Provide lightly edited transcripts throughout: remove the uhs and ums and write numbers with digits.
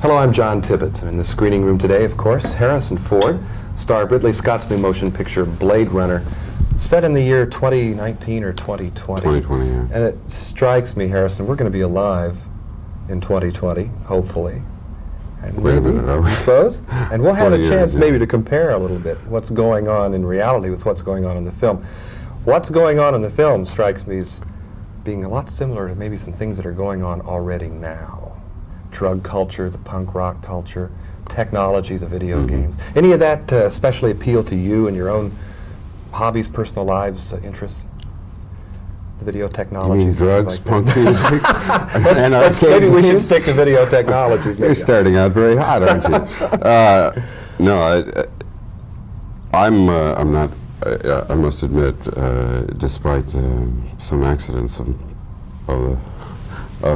Hello, I'm John Tibbetts. I'm in the screening room today, of course. Harrison Ford, star of Ridley Scott's new motion picture, Blade Runner, set in the year 2019 or 2020. 2020, yeah. And it strikes me, Harrison, we're going to be alive in 2020, hopefully. And Wait a maybe, minute, are we? I suppose. And we'll have a 40 chance years, yeah. maybe to compare a little bit what's going on in reality with what's going on in the film. What's going on in the film strikes me as being a lot similar to maybe some things that are going on already now. Drug culture, the punk rock culture, technology, the video games. Any of that especially appeal to you and your own hobbies, personal lives, interests? The video technology. You mean drugs, like punk music, and maybe we should games? stick to video technologies. You're starting out very hot, aren't you? No, I'm not. I must admit, despite some accidents of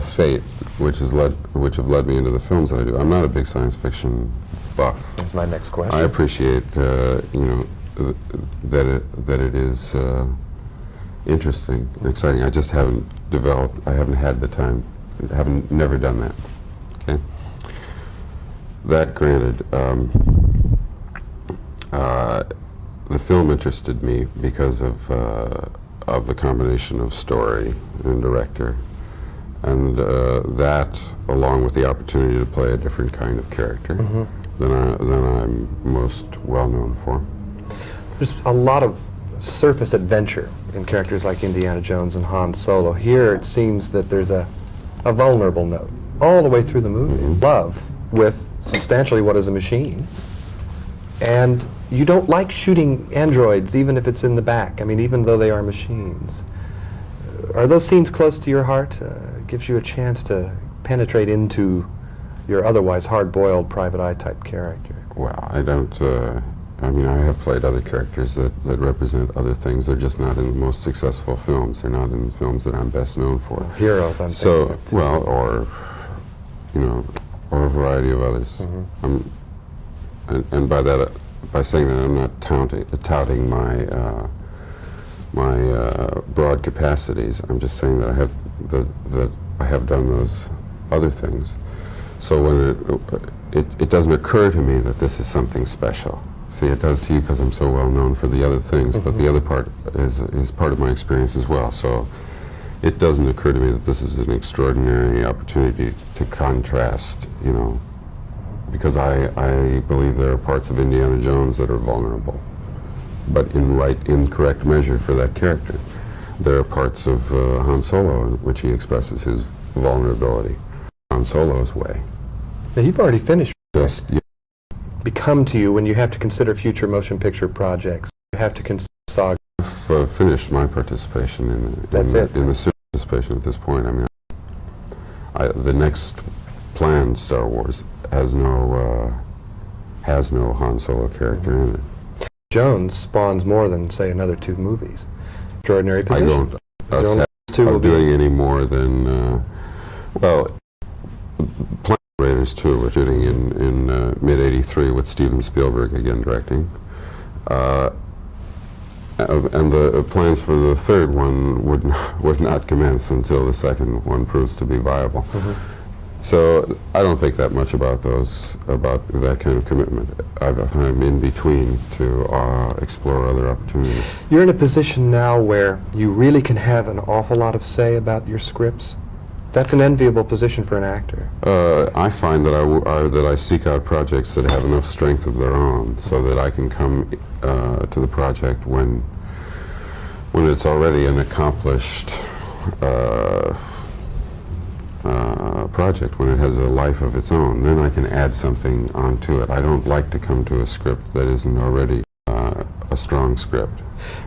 fate, which have led me into the films that I do, I'm not a big science fiction buff. That's my next question. I appreciate, that it is interesting and exciting. I just haven't had the time. Never done that. Okay. That granted, the film interested me because of the combination of story and director, and that, along with the opportunity to play a different kind of character than I'm most well known for. There's a lot of surface adventure in characters like Indiana Jones and Han Solo. Here it seems that there's a vulnerable note all the way through the movie. Love with substantially what is a machine. And you don't like shooting androids even if it's in the back. I mean, even though they are machines. Are those scenes close to your heart? Gives you a chance to penetrate into your otherwise hard-boiled private eye type character. Well, I don't. I mean, I have played other characters that represent other things. They're just not in the most successful films. They're not in the films that I'm best known for. Well, heroes, I'm thinking of too. Well, or a variety of others. And by that, by saying that, I'm not touting my broad capacities. I'm just saying that I have done those other things. So when it doesn't occur to me that this is something special. See, it does to you because I'm so well known for the other things, but the other part is part of my experience as well. So it doesn't occur to me that this is an extraordinary opportunity to contrast, because I believe there are parts of Indiana Jones that are vulnerable, but in correct measure for that character. There are parts of Han Solo in which he expresses his vulnerability, Han Solo's way. Now, you've already finished. Just Become to you when you have to consider future motion picture projects. You have to consider saga. I've finished my participation in the series participation at this point. I mean, the next planned Star Wars has no Han Solo character in it. Jones spawns more than, say, another 2 movies. Extraordinary position. I don't us doing any more than Planet Raiders 2 we're shooting in mid-'83 with Steven Spielberg again directing. And the plans for the third one would not commence until the second one proves to be viable. So I don't think that much about that kind of commitment. I'm in between to explore other opportunities. You're in a position now where you really can have an awful lot of say about your scripts. That's an enviable position for an actor. I find that I seek out projects that have enough strength of their own, so that I can come to the project when it's already an accomplished project, when it has a life of its own. Then I can add something onto it. I don't like to come to a script that isn't already a strong script.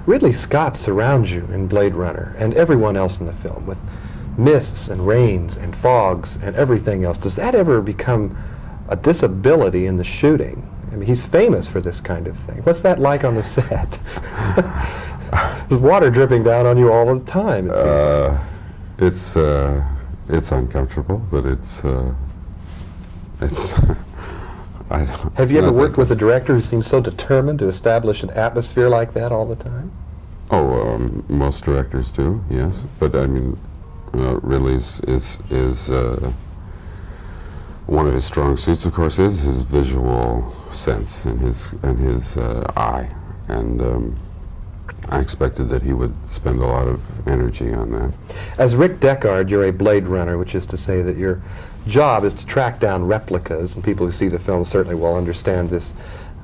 Ridley Scott surrounds you in Blade Runner and everyone else in the film with mists and rains and fogs and everything else. Does that ever become a disability in the shooting? I mean, he's famous for this kind of thing. What's that like on the set? There's water dripping down on you all the time, it seems like. It's uncomfortable, but it's Have you ever worked with a director who seems so determined to establish an atmosphere like that all the time? Oh, most directors do, yes. But I mean, Ridley's is one of his strong suits, of course, is his visual sense and his eye, and I expected that he would spend a lot of energy on that. As Rick Deckard, you're a Blade Runner, which is to say that your job is to track down replicas, and people who see the film certainly will understand this.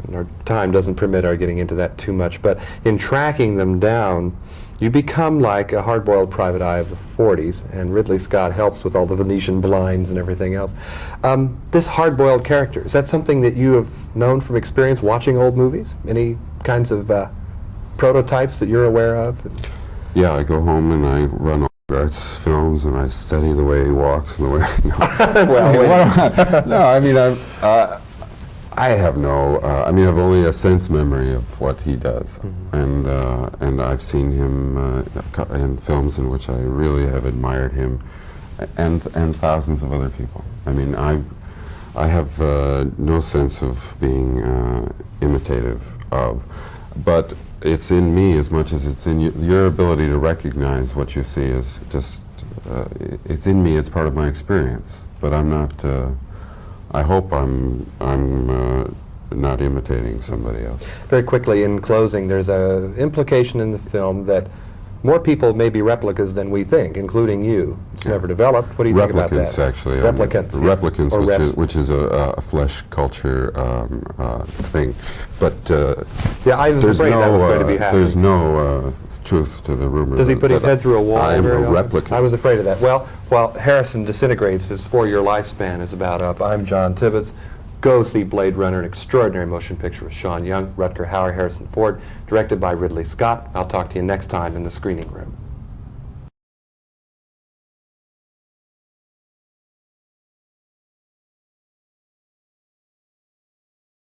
And our time doesn't permit our getting into that too much, but in tracking them down, you become like a hard-boiled private eye of the 40s, and Ridley Scott helps with all the Venetian blinds and everything else. This hard-boiled character, is that something that you have known from experience watching old movies? Any kinds of prototypes that you're aware of? Yeah, I go home and I run all Garth's films and I study the way he walks and the way. No, I mean I have no. I mean, I've only a sense memory of what he does, and I've seen him in films in which I really have admired him, and thousands of other people. I mean, I have no sense of being imitative of, but it's in me as much as it's in you. Your ability to recognize what you see is just, it's in me, it's part of my experience. But I'm not, I hope I'm not imitating somebody else. Very quickly, in closing, there's an implication in the film that more people may be replicas than we think, including you. It's never developed. What do you think about that? Replicants, actually. Replicants, I mean, replicants, yes. which is a flesh culture thing. But yeah, I was afraid that was going to be happening. There's no truth to the rumor. Does he put his head through a wall? I am a very often? replicant. I was afraid of that. Well, while Harrison disintegrates, his 4-year lifespan is about up. I'm John Tibbetts. Go see Blade Runner, an extraordinary motion picture with Sean Young, Rutger Hauer, Harrison Ford, directed by Ridley Scott. I'll talk to you next time in the screening room.